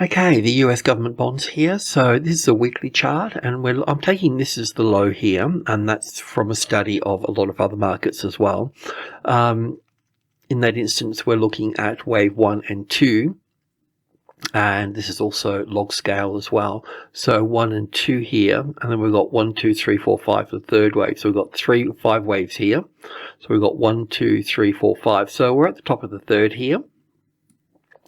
Okay, the US government bonds here. So this is a weekly chart, and I'm taking this as the low here, and that's from a study of a lot of other markets as well. In that instance, we're looking at wave 1 and 2, and this is also log scale as well. So 1 and 2 here, and then we've got 1, 2, 3, 4, 5 the third wave. So we've got 5 waves here. So we've got 1, 2, 3, 4, 5. So we're at the top of the third here,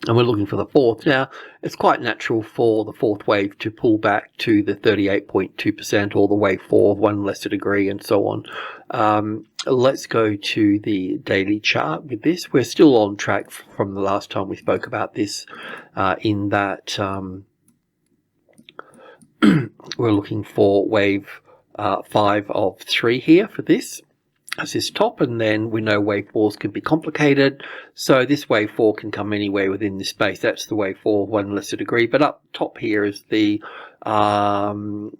and we're looking for the fourth. Now, it's quite natural for the fourth wave to pull back to the 38.2% or the wave 4, 1 lesser degree, and so on. Let's go to the daily chart with this. We're still on track from the last time we spoke about this, in that we're looking for wave 5 of 3 here for this. As this top, and then we know wave 4s can be complicated, so this wave 4 can come anywhere within this space. That's the wave 4, 1 lesser degree, but up top here is the 38.2%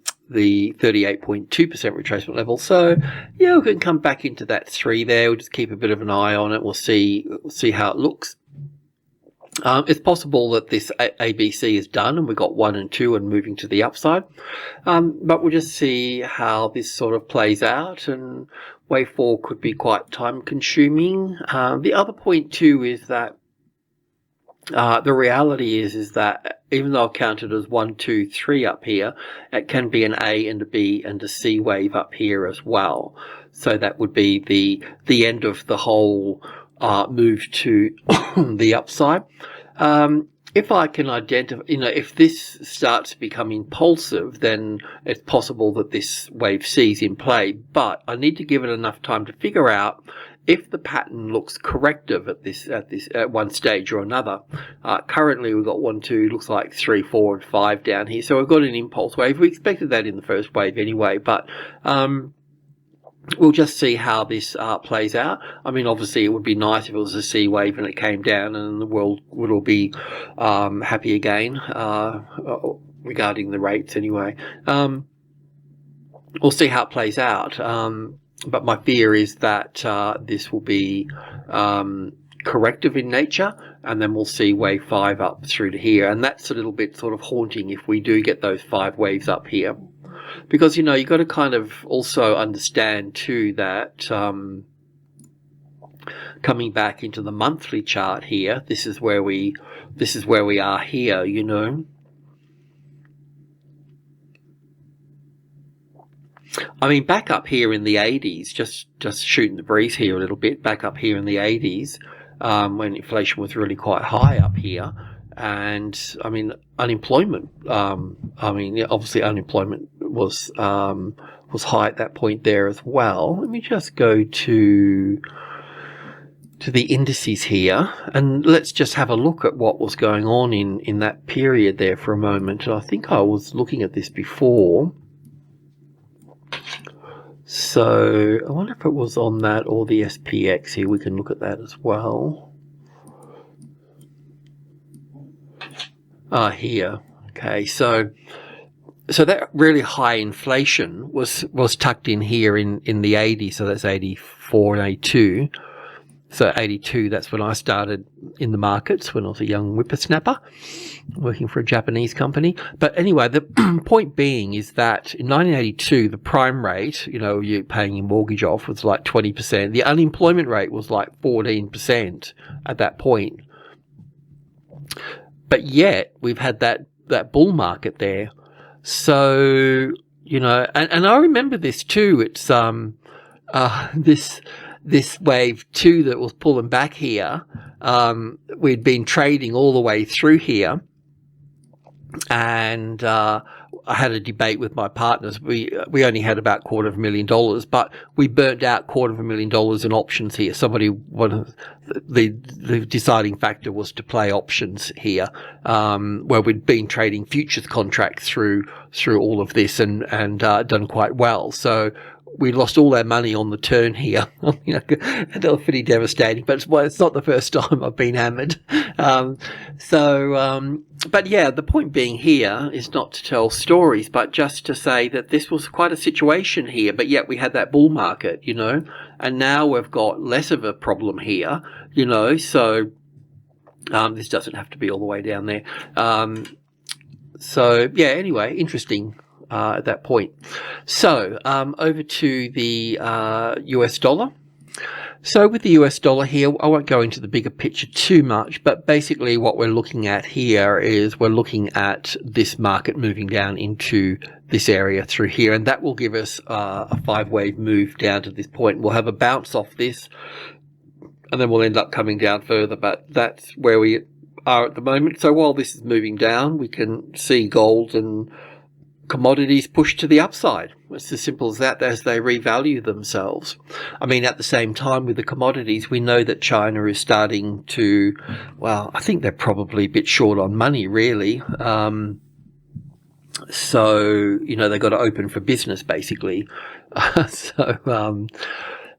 retracement level. So yeah, we can come back into that 3 there. We'll just keep a bit of an eye on it. We'll see how it looks. It's possible that this ABC is done and we've got 1 and 2 and moving to the upside, but we'll just see how this sort of plays out. And wave 4 could be quite time consuming. The other point too is that the reality is that even though I've counted as 1, 2, 3 up here, it can be an A and a B and a C wave up here as well. So that would be the end of the whole move to the upside. If I can identify, if this starts to become impulsive, then it's possible that this wave C is in play, but I need to give it enough time to figure out if the pattern looks corrective at one stage or another. Currently we've got 1, 2, looks like 3, 4 and 5 down here, so we've got an impulse wave. We expected that in the first wave anyway, but we'll just see how this plays out. I mean, obviously it would be nice if it was a C wave and it came down and the world would all be happy again, regarding the rates anyway. We'll see how it plays out. But my fear is that this will be corrective in nature, and then we'll see wave 5 up through to here. And that's a little bit sort of haunting if we do get those 5 waves up here. Because, you've got to kind of also understand too that coming back into the monthly chart here, this is where we are here, I mean, back up here in the 80s, just shooting the breeze here a little bit, back up here in the 80s, when inflation was really quite high up here. And I mean, unemployment. Obviously, unemployment was high at that point there as well. Let me just go to the indices here, and let's just have a look at what was going on in that period there for a moment. And I think I was looking at this before. So I wonder if it was on that or the SPX here. We can look at that as well. Here. Okay, so that really high inflation was tucked in here in the 80s, so that's 84 and 82. So 82, that's when I started in the markets, when I was a young whippersnapper working for a Japanese company. But anyway, the point being is that in 1982, the prime rate, you're paying your mortgage off, was like 20%. The unemployment rate was like 14% at that point. But yet we've had that bull market there. So, and I remember this too. It's this wave 2 that was pulling back here. We'd been trading all the way through here, and I had a debate with my partners. We only had about $250,000, but we burnt out $250,000 in options here. The deciding factor was to play options here, where we'd been trading futures contracts through all of this and done quite well. So we lost all our money on the turn here. That was pretty devastating, but it's not the first time I've been hammered. But yeah, the point being here is not to tell stories, but just to say that this was quite a situation here, but yet we had that bull market, and now we've got less of a problem here, so This doesn't have to be all the way down there. So yeah, anyway, interesting at that point. So over to the US dollar. So with the US dollar here, I won't go into the bigger picture too much, but basically what we're looking at here is we're looking at this market moving down into this area through here, and that will give us a 5-wave move down to this point. We'll have a bounce off this, and then we'll end up coming down further, but that's where we are at the moment. So while this is moving down, we can see gold and commodities push to the upside. It's as simple as that, as they revalue themselves. I mean, at the same time with the commodities, we know that China is starting to, well, I think they're probably a bit short on money, really. So, you know, they've got to open for business, basically.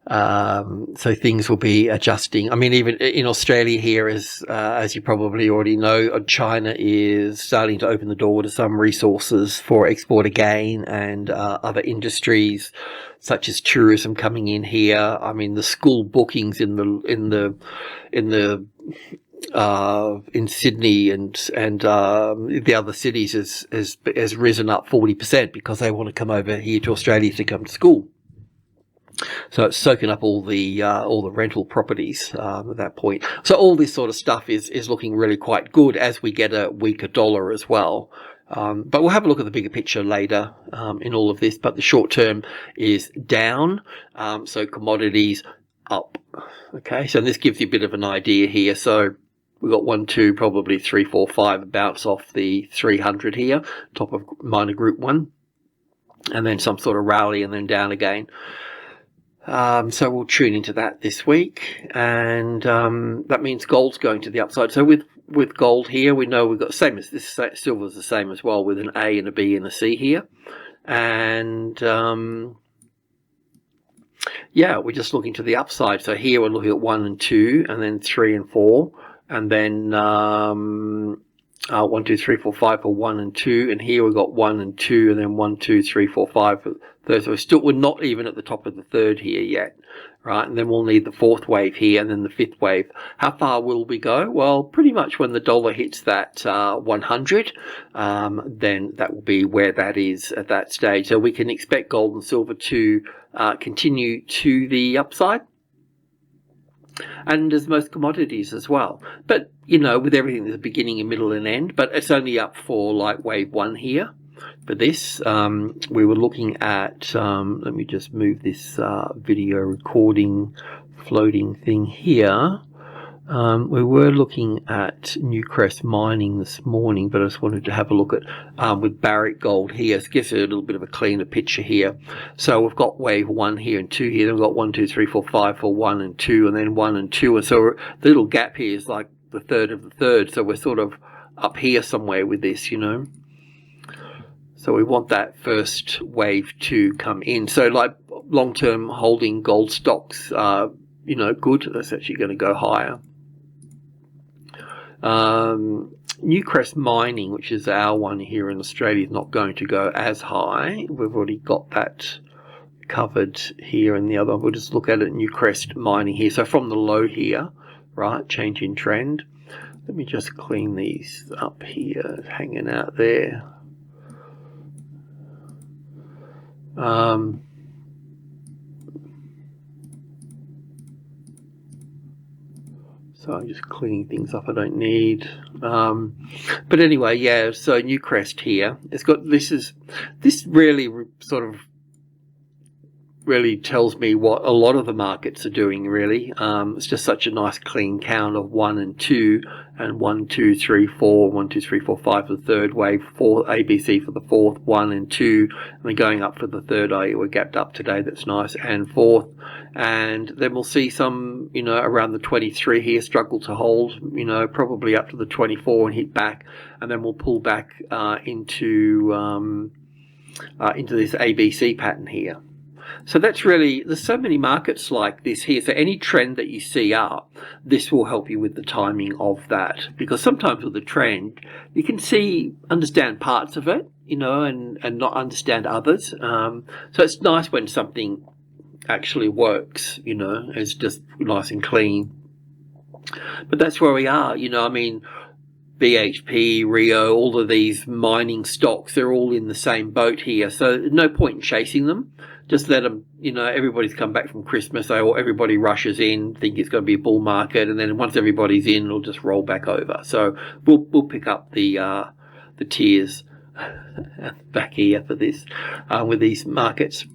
So things will be adjusting. I mean, even in Australia here, as you probably already know, China is starting to open the door to some resources for export again, and other industries such as tourism coming in here. I mean, the school bookings in Sydney and the other cities has risen up 40% because they want to come over here to Australia to come to school. So it's soaking up all the rental properties at that point. So all this sort of stuff is looking really quite good as we get a weaker dollar as well. But we'll have a look at the bigger picture later in all of this. But the short term is down. So commodities up. Okay, so this gives you a bit of an idea here. So we've got 1, 2, probably 3, 4, 5 bounce off the 300 here, top of minor group 1, and then some sort of rally and then down again. So we'll tune into that this week, and that means gold's going to the upside. So with gold here, we know we've got same as this. Silver's the same as well, with an A and a B and a C here, and yeah, we're just looking to the upside. So here we're looking at 1 and 2, and then 3 and 4, and then 1, 2, 3, 4, 5 for 1 and 2, and here we've got 1 and 2, and then 1, 2, 3, 4, 5 for third. So we're not even at the top of the third here yet, right? And then we'll need the 4th wave here, and then the 5th wave. How far will we go? Well, pretty much when the dollar hits that 100, then that will be where that is at that stage. So we can expect gold and silver to continue to the upside, and as most commodities as well. But you know, with everything, there's a beginning, a middle, and end. But it's only up for like wave 1 here. For this, we were looking at. Let me just move this video recording floating thing here. We were looking at Newcrest Mining this morning, but I just wanted to have a look at with Barrick Gold here. It gives you a little bit of a cleaner picture here. So we've got wave 1 here and 2 here. Then we've got 1, 2, 3, 4, 5 for 1 and 2, and then 1 and 2. And so the little gap here is like the third of the third. So we're sort of up here somewhere with this, you know. So we want that first wave to come in. So like long-term holding gold stocks, you know, good. That's actually going to go higher. Newcrest Mining, which is our one here in Australia, is not going to go as high. We've already got that covered here, and the other, we'll just look at it, Newcrest Mining here. So from the low here, right, change in trend. Let me just clean these up here, hanging out there. So I'm just cleaning things up I don't need. But anyway, yeah, so Newcrest here. It's got, this really sort of really tells me what a lot of the markets are doing, really. It's just such a nice clean count of 1 and 2, and 1, 2, 3, 4, 1, 2, 3, 4, 5 for the third wave, 4 ABC for the 4th, 1 and 2, and then going up for the 3rd. We're gapped up today, that's nice, and 4th. And then we'll see some, you know, around the 23 here struggle to hold, you know, probably up to the 24 and hit back, and then we'll pull back into this ABC pattern here. So that's really, there's so many markets like this here. So any trend that you see up, this will help you with the timing of that. Because sometimes with the trend, you can understand parts of it, you know, and not understand others. So it's nice when something actually works, you know, it's just nice and clean. But that's where we are, you know. I mean, BHP, Rio, all of these mining stocks, they're all in the same boat here. So no point in chasing them. Just let them, you know, everybody's come back from Christmas, everybody rushes in, think it's going to be a bull market, and then once everybody's in, it'll just roll back over. So we'll pick up the tiers back here for this with these markets.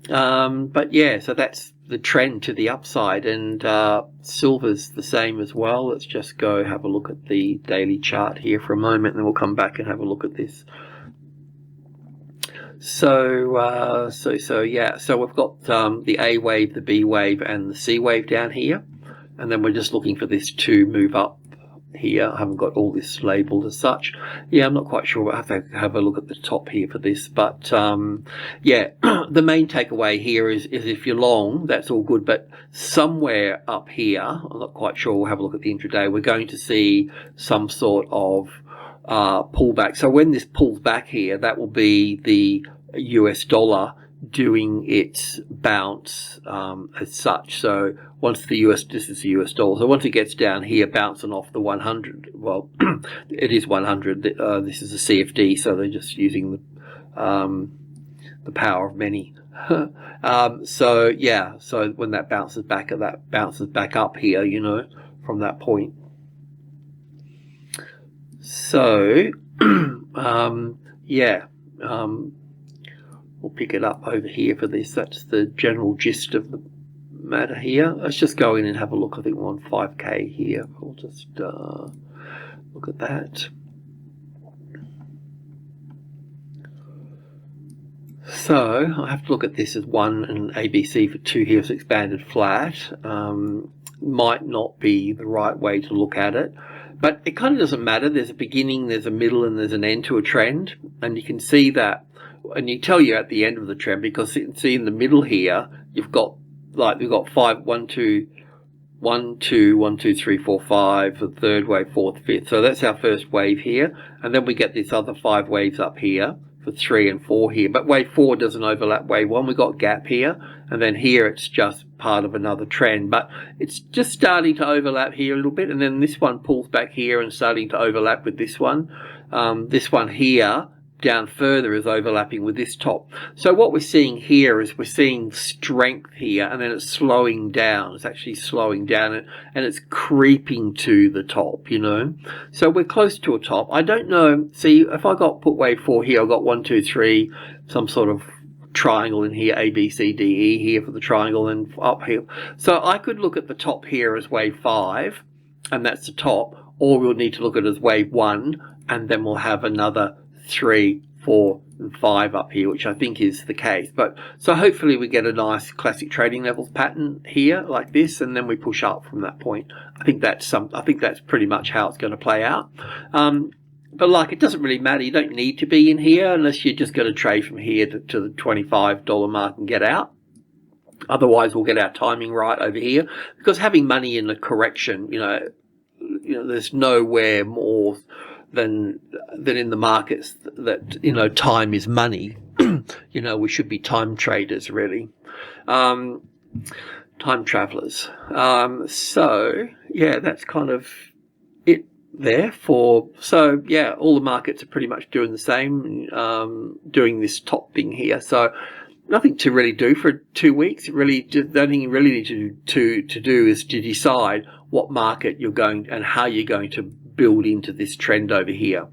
But yeah, so that's the trend to the upside, and silver's the same as well. Let's just go have a look at the daily chart here for a moment, and then we'll come back and have a look at this. So yeah, so we've got the A wave, the B wave, and the C wave down here, and then we're just looking for this to move up here. I haven't got all this labeled as such. Yeah, I'm not quite sure. I have to have a look at the top here for this, but yeah, the main takeaway here is if you're long, that's all good, but somewhere up here, I'm not quite sure, we'll have a look at the intraday, we're going to see some sort of pullback. So when this pulls back here, that will be the US dollar doing its bounce as such. So once the this is the US dollar, so once it gets down here, bouncing off the 100, well, it is 100. This is a CFD, so they're just using the power of many. So yeah, so when that bounces back up here, you know, from that point. So yeah, we'll pick it up over here for this. That's the general gist of the matter here. Let's just go in and have a look. I think we're on 5K here. We'll just look at that. So I have to look at this as 1 and ABC for 2 here. It's expanded flat. Might not be the right way to look at it, but it kind of doesn't matter. There's a beginning, there's a middle, and there's an end to a trend, and you can see that, and you tell you at the end of the trend, because you can see in the middle here, you've got, like, we've got 1 2 1 2 1 2 3 4 5 the third wave, fourth, fifth. So that's our first wave here, and then we get this other 5 waves up here for 3 and 4 here, but wave 4 doesn't overlap wave 1. We've got gap here, and then here it's just part of another trend, but it's just starting to overlap here a little bit, and then this one pulls back here and starting to overlap with this one. This one here down further is overlapping with this top. So what we're seeing here is we're seeing strength here, and then it's slowing down. It's actually slowing down, and it's creeping to the top, you know. So we're close to a top. I don't know. See, if I got put wave 4 here, I've got 1 2 3, some sort of triangle in here, A, B, C, D, E here for the triangle, and up here. So I could look at the top here as wave 5, and that's the top, or we'll need to look at it as wave 1, and then we'll have another 3, 4, and 5 up here, which I think is the case. But so hopefully we get a nice classic trading levels pattern here like this, and then we push up from that point. I think that's pretty much how it's going to play out. But like, it doesn't really matter. You don't need to be in here unless you're just going to trade from here to the $25 mark and get out. Otherwise, we'll get our timing right over here, because having money in a correction, you know, there's nowhere more than in the markets that, you know, time is money. You know, we should be time traders, really, time travelers. So yeah, that's kind of it there for. So yeah, all the markets are pretty much doing the same, doing this top thing here. So nothing to really do for 2 weeks. Really, the only thing you really need to do is to decide what market you're going and how you're going to build into this trend over here.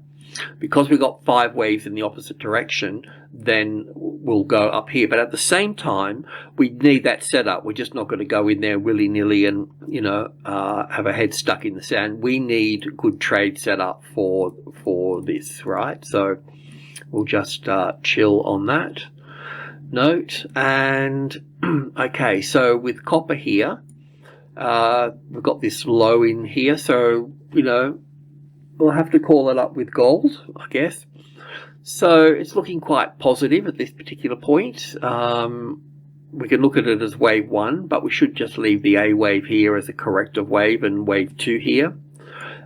Because we've got 5 waves in the opposite direction, then we'll go up here. But at the same time, we need that setup. We're just not going to go in there willy-nilly and, you know, have a head stuck in the sand. We need good trade setup for this, right? So we'll just chill on that note. And okay, so with copper here, we've got this low in here, so, you know, we'll have to call it up with gold, I guess. So it's looking quite positive at this particular point. We can look at it as wave 1, but we should just leave the A wave here as a corrective wave and wave 2 here.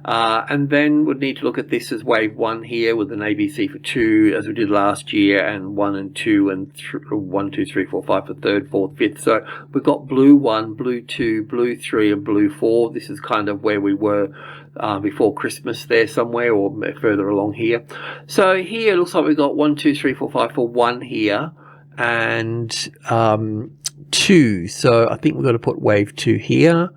And then we'd need to look at this as wave 1 here with an ABC for 2 as we did last year, and 1 and 2 and 1, 2, 3, 4, 5 for 3rd, 4th, 5th. So we've got blue 1, blue 2, blue 3 and blue 4. This is kind of where we were before Christmas there somewhere, or further along here. So here it looks like we've got 1, 2, 3, 4, 5 for 1 here, and 2. So I think we've got to put wave 2 here.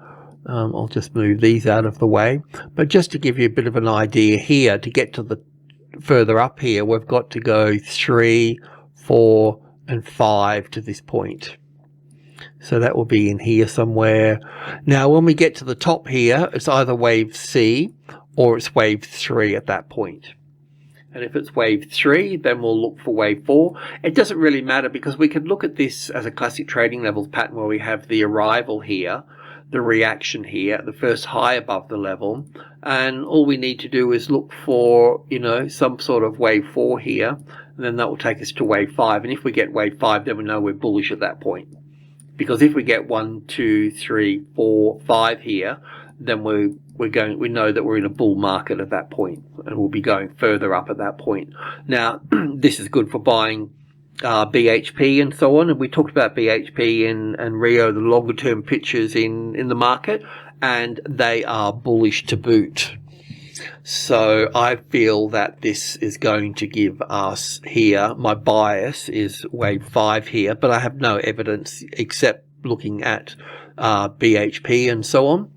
I'll just move these out of the way. But just to give you a bit of an idea here, to get to the further up here, we've got to go 3, 4 and 5 to this point. So that will be in here somewhere. Now when we get to the top here, it's either wave C or it's wave 3 at that point. And if it's wave 3, then we'll look for wave 4. It doesn't really matter, because we can look at this as a classic trading levels pattern where we have the arrival here, the reaction here, the first high above the level, and all we need to do is look for, you know, some sort of wave 4 here, and then that will take us to wave 5. And if we get wave 5, then we know we're bullish at that point, because if we get 1, 2, 3, 4, 5 here, then we know that we're in a bull market at that point, and we'll be going further up at that point. Now this is good for buying BHP and so on, and we talked about BHP and Rio, the longer term pictures in the market, and they are bullish to boot. So I feel that this is going to give us here, my bias is wave 5 here, but I have no evidence except looking at BHP and so on.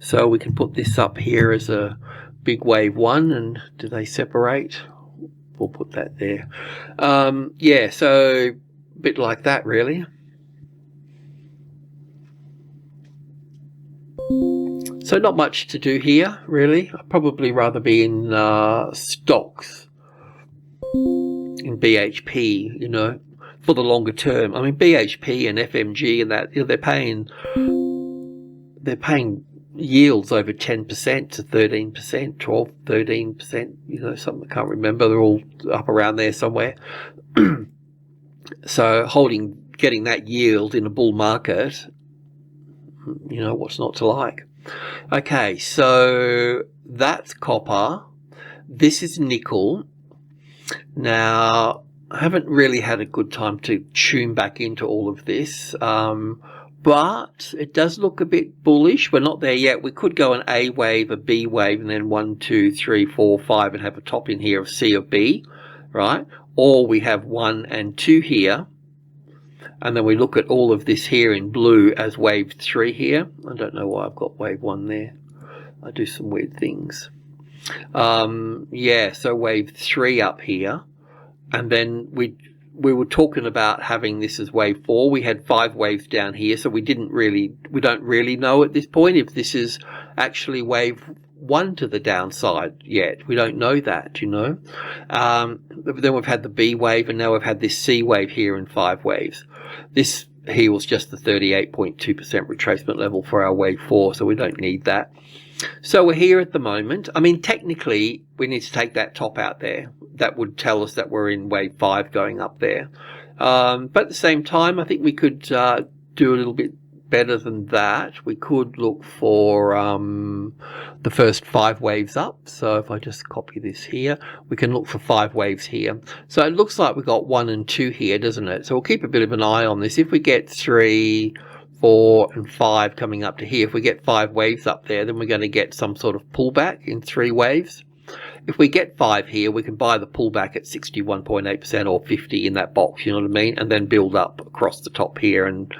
So we can put this up here as a big wave 1, and do they separate? We'll put that there. Yeah, so a bit like that really. So not much to do here really. I'd probably rather be in stocks, in BHP, you know, for the longer term. I mean, BHP and FMG and that, you know, they're paying yields over 10% to 13%, 12, 13%, you know, something I can't remember. They're all up around there somewhere. So getting that yield in a bull market, you know, what's not to like? Okay, so that's copper. This is nickel. Now, I haven't really had a good time to tune back into all of this. But it does look a bit bullish. We're not there yet. We could go an A wave, a B wave, and then 1, 2, 3, 4, 5, and have a top in here of C or B, right? Or we have 1 and 2 here, and then we look at all of this here in blue as wave 3 here. I don't know why I've got wave 1 there. I do some weird things. Yeah, so wave 3 up here, and then we were talking about having this as wave 4. We had 5 waves down here, so we don't really know at this point if this is actually wave 1 to the downside yet. We don't know that, you know. Then we've had the B wave, and now we've had this C wave here in 5 waves. This here was just the 38.2% retracement level for our wave 4, so we don't need that. So we're here at the moment. I mean, technically, we need to take that top out there. That would tell us that we're in wave 5 going up there. But at the same time, I think we could do a little bit better than that. We could look for the first 5 waves up. So if I just copy this here, we can look for 5 waves here. So it looks like we've got 1 and 2 here, doesn't it? So we'll keep a bit of an eye on this. If we get 3, 4 and 5 coming up to here, if we get 5 waves up there, then we're going to get some sort of pullback in 3 waves. If we get 5 here, we can buy the pullback at 61.8% or 50 in that box, you know what I mean, and then build up across the top here and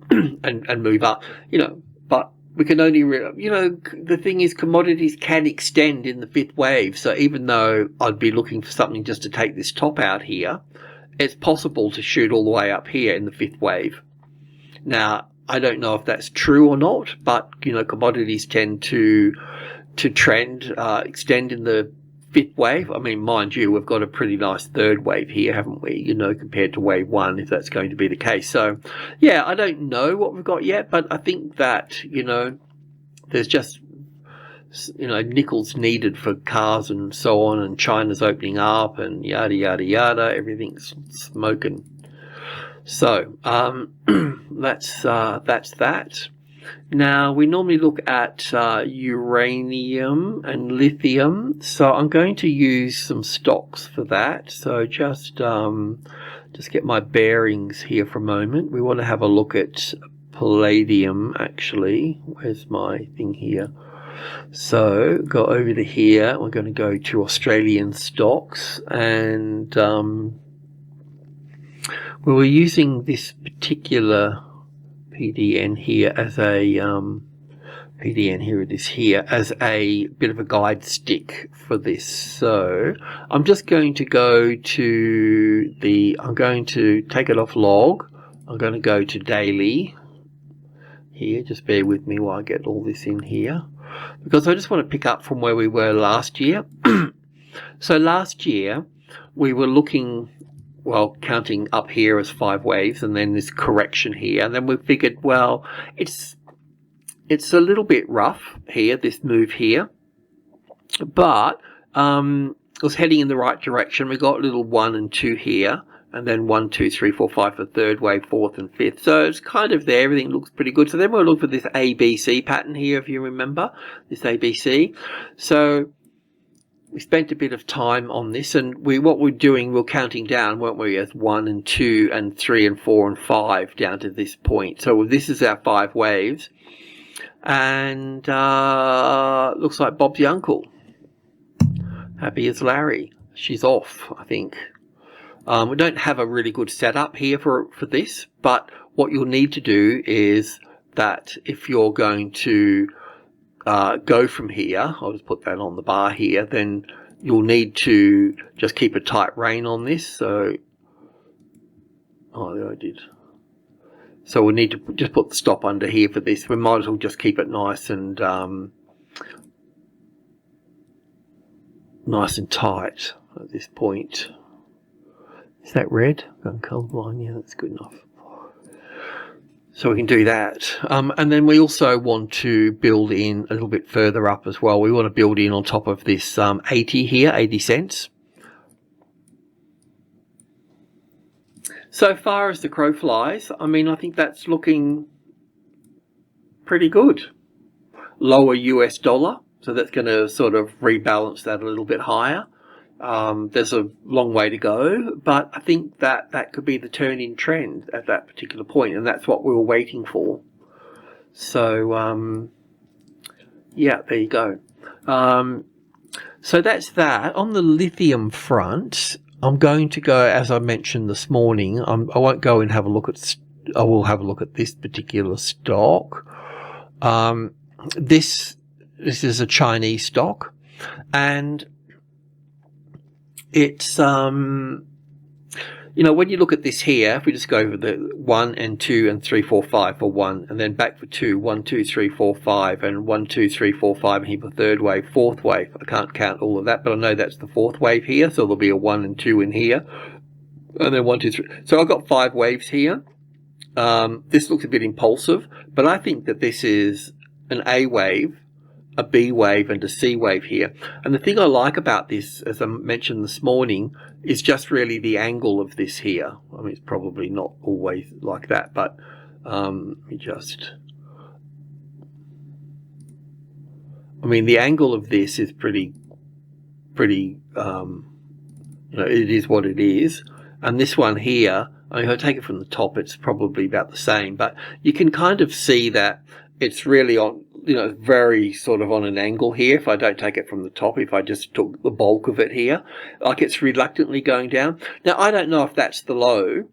and move up, you know. But we can only, you know, the thing is, commodities can extend in the 5th wave. So even though I'd be looking for something just to take this top out here, it's possible to shoot all the way up here in the 5th wave. Now, I don't know if that's true or not, but, you know, commodities tend to trend, extend in the 5th wave. I mean, mind you, we've got a pretty nice 3rd wave here, haven't we? You know, compared to wave 1, if that's going to be the case. So, yeah, I don't know what we've got yet, but I think that, you know, there's just, you know, nickel's needed for cars and so on, and China's opening up and yada, yada, yada. Everything's smoking. So, that's that. Now, we normally look at uranium and lithium, so I'm going to use some stocks for that. So just get my bearings here for a moment. We want to have a look at palladium, actually. Where's my thing here? So go over to here. We're going to go to Australian stocks, and we were using this particular PDN here as a PDN, here it is here, as a bit of a guide stick for this. So I'm just going to go to I'm going to take it off log. I'm going to go to daily here. Just bear with me while I get all this in here, because I just want to pick up from where we were last year. So last year we were looking, well, counting up here as 5 waves, and then this correction here, and then we figured, well, it's a little bit rough here, this move here, but it was heading in the right direction. We got a little 1 and 2 here, and then 1, 2, 3, 4, 5 for third wave, fourth and fifth. So it's kind of there, everything looks pretty good. So then we'll look for this ABC pattern here, if you remember, this ABC. So we spent a bit of time on this, and what we're doing, we're counting down, weren't we, as 1 and 2 and 3 and 4 and 5 down to this point. So this is our 5 waves, and looks like Bob's your uncle. Happy as Larry. She's off, I think. We don't have a really good setup here for this, but what you'll need to do is that if you're going to go from here, I'll just put that on the bar here, then you'll need to just keep a tight rein on this. So, there I did. So we'll need to just put the stop under here for this. We might as well just keep it nice and tight at this point. Is that red? I'm colorblind. Yeah, that's good enough. So we can do that. And then we also want to build in a little bit further up as well. We want to build in on top of this 80 here, 80 cents. So far as the crow flies, I mean, I think that's looking pretty good. Lower US dollar, so that's going to sort of rebalance that a little bit higher. There's a long way to go, but I think that could be the turn in trend at that particular point, and that's what we were waiting for. So yeah, there you go. So that's that. On the lithium front, I'm going to go, as I mentioned this morning, I won't go and have a look at, I will have a look at this particular stock. This is a Chinese stock, and it's, you know, when you look at this here, if we just go over the 1 and 2 and 3, 4, 5 for 1, and then back for 2, 1, 2, 3, 4, 5, and 1, 2, 3, 4, 5, and here for third wave, fourth wave. I can't count all of that, but I know that's the fourth wave here, so there'll be a 1 and 2 in here, and then 1, 2, 3. So I've got 5 waves here. This looks a bit impulsive, but I think that this is an A wave, a B wave, and a C wave here. And the thing I like about this, as I mentioned this morning, is just really the angle of this here. I mean, it's probably not always like that, but let me just, I mean, the angle of this is pretty, you know, it is what it is. And this one here, I mean, if I take it from the top, it's probably about the same, but you can kind of see that it's really on, you know, very sort of on an angle here. If I don't take it from the top, if I just took the bulk of it here, like it's reluctantly going down. Now, I don't know if that's the low.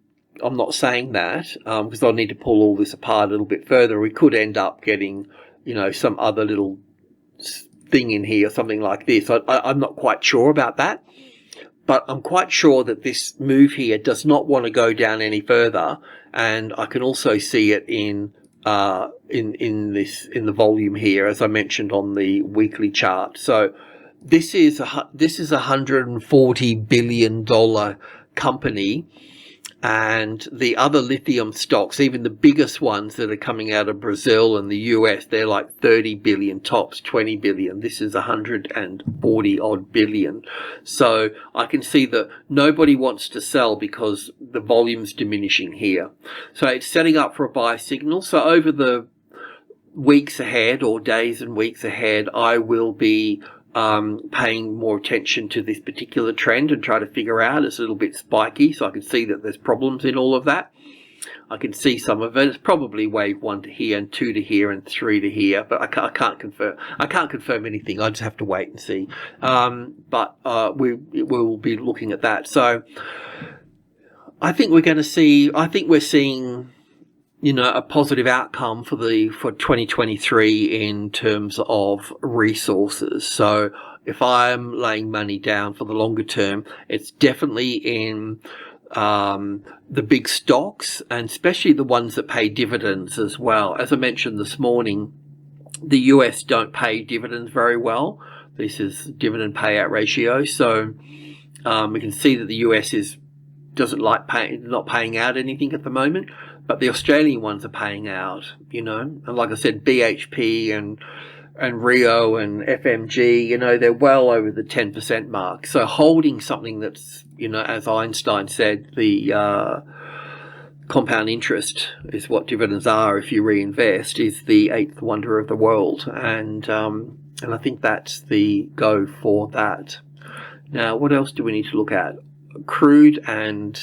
I'm not saying that, because I'll need to pull all this apart a little bit further. We could end up getting, you know, some other little thing in here, something like this. I'm not quite sure about that, but I'm quite sure that this move here does not want to go down any further. And I can also see it in the volume here, as I mentioned on the weekly chart. So this is a $140 billion company, and the other lithium stocks, even the biggest ones that are coming out of Brazil and the US, they're like 30 billion tops, 20 billion. This is 140 odd billion. So I can see that nobody wants to sell because the volume's diminishing here. So it's setting up for a buy signal. So over the weeks ahead or days and weeks ahead, I will be paying more attention to this particular trend and try to figure out. It's a little bit spiky, so I can see that there's problems in all of that. I can see some of it. It's probably wave 1 to here and 2 to here and 3 to here, but I can't confirm. I can't confirm anything. I just have to wait and see. But we will be looking at that. So I think we're going to see. I think we're seeing, a positive outcome for 2023 in terms of resources. So if I'm laying money down for the longer term, it's definitely in the big stocks, and especially the ones that pay dividends as well. As I mentioned this morning, the US don't pay dividends very well. This is dividend payout ratio. So we can see that the US doesn't like not paying out anything at the moment, but the Australian ones are paying out, and like I said, BHP and Rio and FMG, they're well over the 10% mark. So holding something that's, as Einstein said, the compound interest is what dividends are if you reinvest, is the 8th wonder of the world. And I think that's the go for that. Now, what else do we need to look at? Crude and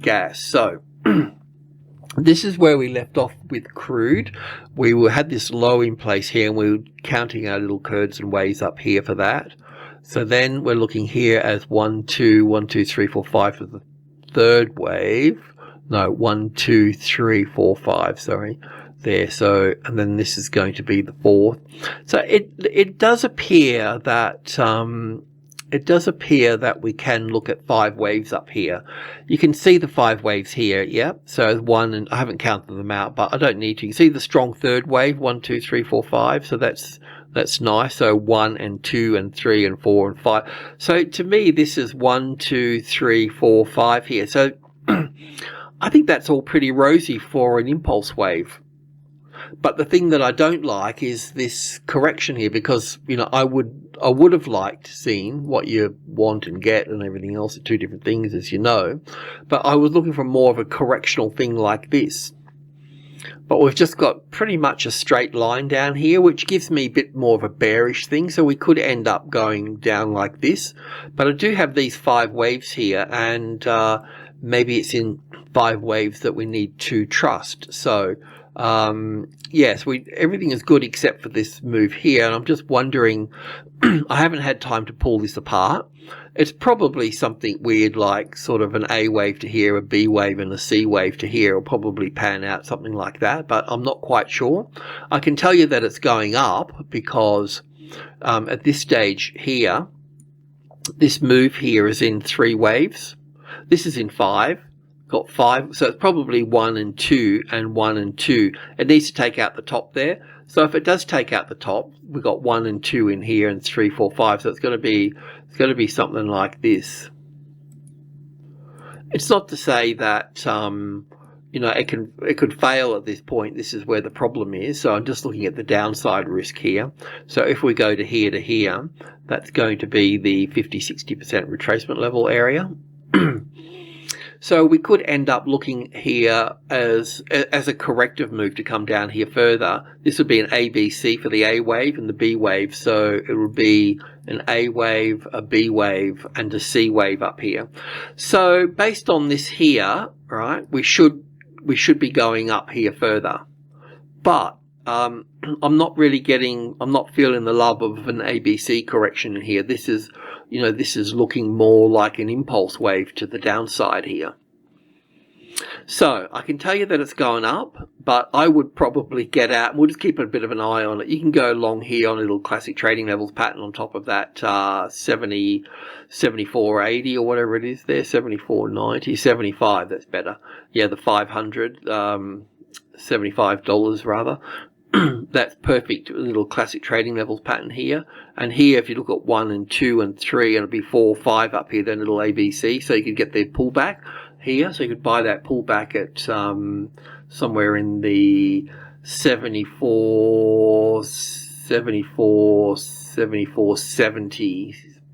gas. So this is where we left off with crude. We had this low in place here, and we were counting our little curves and waves up here for that. So then we're looking here as 1, 2, 1, 2, 3, 4, 5 for the third wave. No, 1, 2, 3, 4, 5. Sorry, there. So, and then this is going to be the fourth. So it does appear that we can look at 5 waves up here. You can see the 5 waves here, yeah? So 1, and I haven't counted them out, but I don't need to. You can see the strong third wave, 1, 2, 3, 4, 5. So that's nice. So 1 and 2 and 3 and 4 and 5. So to me, this is 1, 2, 3, 4, 5 here. So I think that's all pretty rosy for an impulse wave. But the thing that I don't like is this correction here, because I would have liked seeing what you want and get and everything else are 2 different things, as you know. But I was looking for more of a correctional thing like this. But we've just got pretty much a straight line down here, which gives me a bit more of a bearish thing. So we could end up going down like this. But I do have these 5 waves here, and maybe it's in 5 waves that we need to trust. So yes, everything is good except for this move here, and I'm just wondering, I haven't had time to pull this apart. It's probably something weird like sort of an A wave to here, a B wave and a C wave to here will probably pan out, something like that, but I'm not quite sure. I can tell you that it's going up because at this stage here, this move here is in 3 waves. This is in 5. Got 5, so it's probably 1 and 2 and 1 and 2. It needs to take out the top there. So if it does take out the top, we've got 1 and 2 in here and 3, 4, 5. So it's going to be something like this. It's not to say that it could fail at this point. This is where the problem is. So I'm just looking at the downside risk here. So if we go to here, that's going to be the 50-60% retracement level area. So we could end up looking here as a corrective move to come down here further. This would be an ABC for the A wave and the B wave. So it would be an A wave, a B wave, and a C wave up here. So based on this here, right, we should be going up here further. But I'm not feeling the love of an ABC correction in here. This is looking more like an impulse wave to the downside here. So I can tell you that it's going up, but I would probably get out. We'll just keep a bit of an eye on it. You can go along here on a little classic trading levels pattern on top of that 74.80 or whatever it is there, 74.90, 75. That's better. Yeah, the 500, $75 rather. That's perfect little classic trading levels pattern here. And here, if you look at 1 and 2 and 3, and it'll be 4, 5 up here, then it'll ABC. So you could get the pullback here. So you could buy that pullback at somewhere in the 74, 70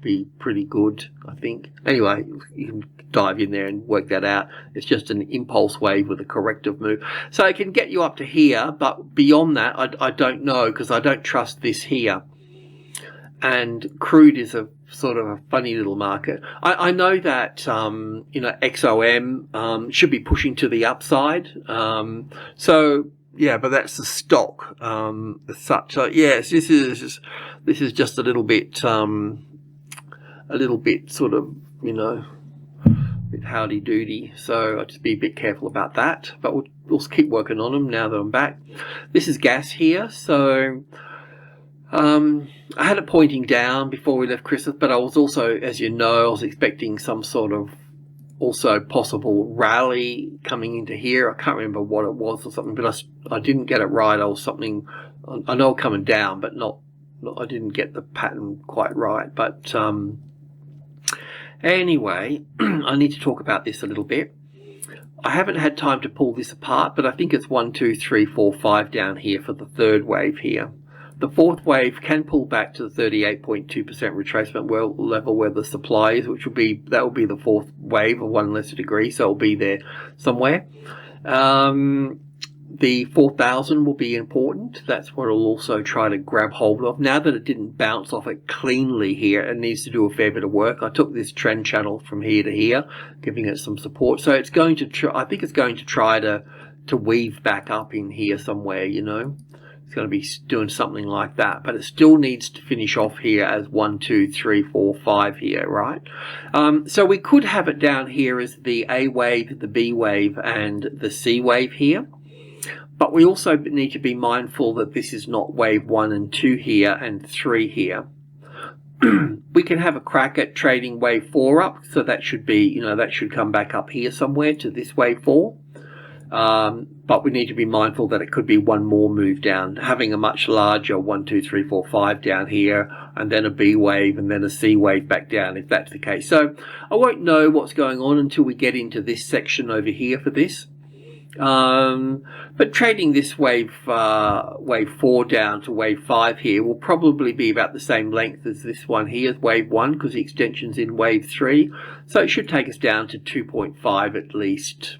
be pretty good, I think. Anyway, you can dive in there and work that out. It's just an impulse wave with a corrective move. So it can get you up to here, but beyond that, I don't know, because I don't trust this here. And crude is a sort of a funny little market. I know that, you know, XOM should be pushing to the upside. So, yeah, but that's the stock as such. So, yes, this is just a little bit sort of, you know, a bit howdy-doody. So I'll just be a bit careful about that. But we'll keep working on them now that I'm back. This is gas here. So I had it pointing down before we left Christmas, but I was also, as you know, I was expecting some sort of also possible rally coming into here. I can't remember what it was or something, but I didn't get it right. I was something, I know coming down, but not I didn't get the pattern quite right. But anyway, I need to talk about this a little bit. I haven't had time to pull this apart, but I think it's 1, 2, 3, 4, 5 down here for the third wave here. The fourth wave can pull back to the 38.2% retracement level where the supply is, which will be the fourth wave of 1 lesser degree, so it'll be there somewhere. The 4,000 will be important. That's what it'll also try to grab hold of. Now that it didn't bounce off it cleanly here, it needs to do a fair bit of work. I took this trend channel from here to here, giving it some support. So it's going to I think it's going to try to weave back up in here somewhere, you know. It's going to be doing something like that, but it still needs to finish off here as 1, 2, 3, 4, 5 here, right? So we could have it down here as the A wave, the B wave, and the C wave here. But we also need to be mindful that this is not wave 1 and 2 here and 3 here. We can have a crack at trading wave 4 up, so that should be, you know, that should come back up here somewhere to this wave 4. But we need to be mindful that it could be one more move down, having a much larger 1, 2, 3, 4, 5 down here, and then a B wave, and then a C wave back down, if that's the case. So I won't know what's going on until we get into this section over here for this. But trading this wave 4 down to wave 5 here will probably be about the same length as this one here, wave 1, because the extension's in wave 3. So it should take us down to 2.5 at least,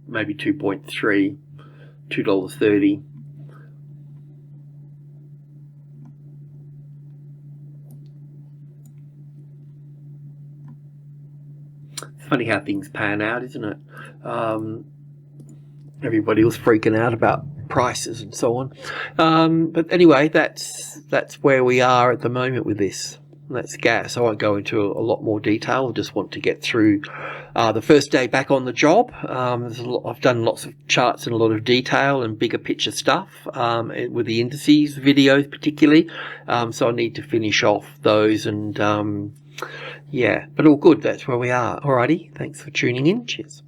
maybe 2.3, $2.30. It's funny how things pan out, isn't it? Everybody was freaking out about prices and so on. But anyway, that's where we are at the moment with this. That's gas. I won't go into a lot more detail. I just want to get through the first day back on the job. I've done lots of charts and a lot of detail and bigger picture stuff with the indices videos particularly. So I need to finish off those and yeah, but all good. That's where we are. Alrighty. Thanks for tuning in. Cheers.